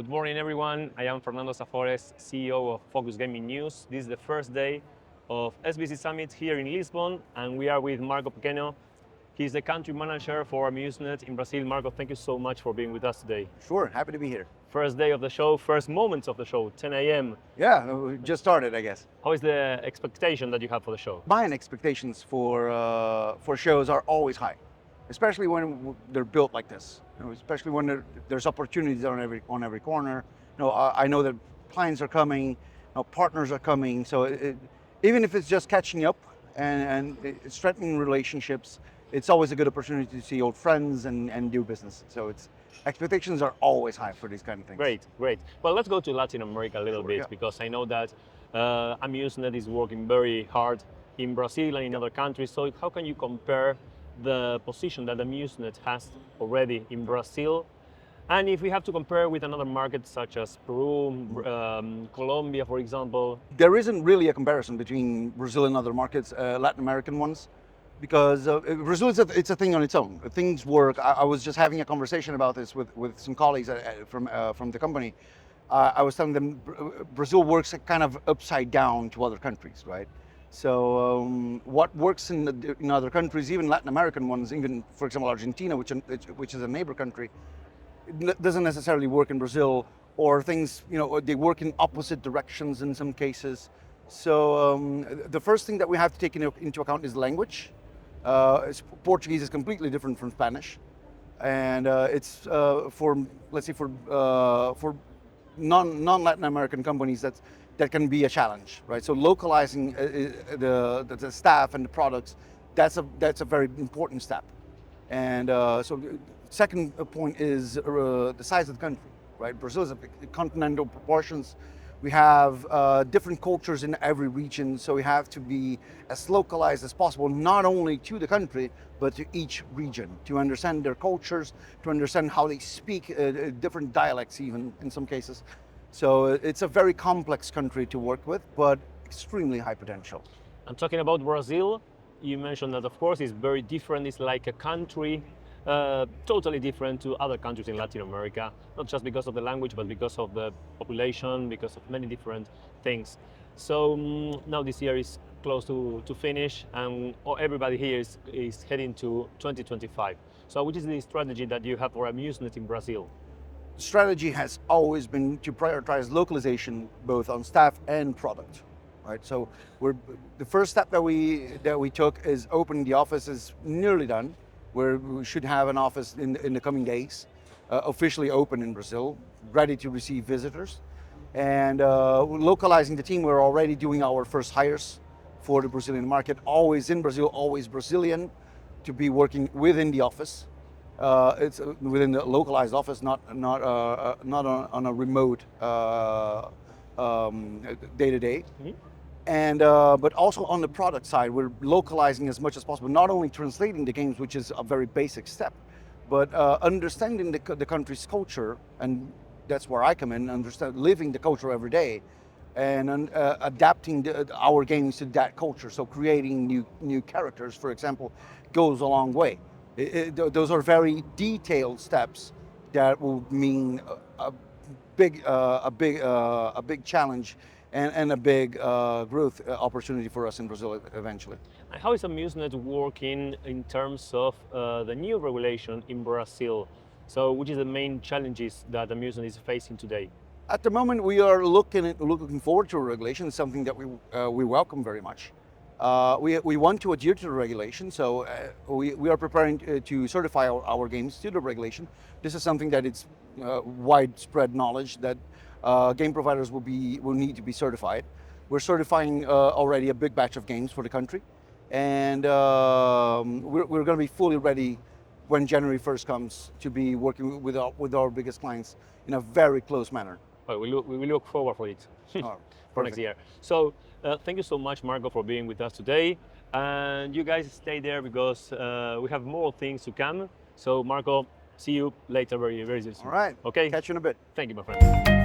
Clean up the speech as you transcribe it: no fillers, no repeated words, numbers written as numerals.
Good morning, everyone. I am Fernando Safores, CEO of Focus Gaming News. This is the first day of SBC Summit here in Lisbon, and we are with Marco Pequeno. He's the country manager for Amusnet in Brazil. Marco, thank you so much for being with us today. Sure, happy to be here. First day of the show, first moments of the show, 10 a.m. Yeah, we just started, I guess. How is the expectation that you have for the show? My expectations for shows are always high, especially when they're built like this. Especially when there's opportunities on every corner. I know that clients are coming, partners are coming. So even if it's just catching up and strengthening relationships, it's always a good opportunity to see old friends and do business. So expectations are always high for these kind of things. Great, great. Well, let's go to Latin America a little bit, yeah. because I know that Amusnet is working very hard in Brazil and in other countries. So how can you compare the position that Amusnet has already in Brazil? And if we have to compare with another market such as Peru, Colombia, for example? There isn't really a comparison between Brazil and other markets, Latin American ones, because Brazil it's a thing on its own. Things work. I was just having a conversation about this with some colleagues from the company. I was telling them Brazil works kind of upside down to other countries, right? So what works in other countries, even Latin American ones, even for example Argentina, which is a neighbor country, doesn't necessarily work in Brazil, or things, they work in opposite directions in some cases. So the first thing that we have to take into account is language. Portuguese is completely different from Spanish, and it's for non-Latin American companies that can be a challenge, right? So localizing the staff and the products, that's a very important step. And so the second point is the size of the country, right? Brazil is a continental proportions. We have different cultures in every region, so we have to be as localized as possible, not only to the country, but to each region, to understand their cultures, to understand how they speak different dialects even in some cases. So it's a very complex country to work with, but extremely high potential. I'm talking about Brazil. You mentioned that, of course, it's very different. It's like a country totally different to other countries in Latin America, not just because of the language, but because of the population, because of many different things. So now this year is close to finish, and everybody here is heading to 2025. So which is the strategy that you have for Amusnet in Brazil? Strategy has always been to prioritize localization, both on staff and product. Right, so the first step that we took is opening the office is nearly done. We should have an office in the coming days, officially open in Brazil, ready to receive visitors. And localizing the team, we're already doing our first hires for the Brazilian market, always in Brazil, always Brazilian, to be working within the office. It's within the localized office, not on a remote day-to-day. Mm-hmm. And but also on the product side, we're localizing as much as possible, not only translating the games, which is a very basic step, but understanding the country's culture, and that's where I come in, living the culture every day, and adapting our games to that culture. So creating new characters, for example, goes a long way. Those are very detailed steps that will mean a big challenge and a big growth opportunity for us in Brazil eventually. And how is Amusnet working in terms of the new regulation in Brazil? So which is the main challenges that Amusnet is facing today? At the moment, we are looking forward to a regulation, something that we welcome very much. We want to adhere to the regulation, so we are preparing to certify our games to the regulation. This is something that it's widespread knowledge that game providers will need to be certified. We're certifying already a big batch of games for the country, and we're going to be fully ready when January 1st comes to be working with our biggest clients in a very close manner. Well, we look forward for it for next year. So thank you so much, Marco, for being with us today. And you guys stay there because we have more things to come. So Marco, see you later very soon. All right. Okay. Catch you in a bit. Thank you, my friend.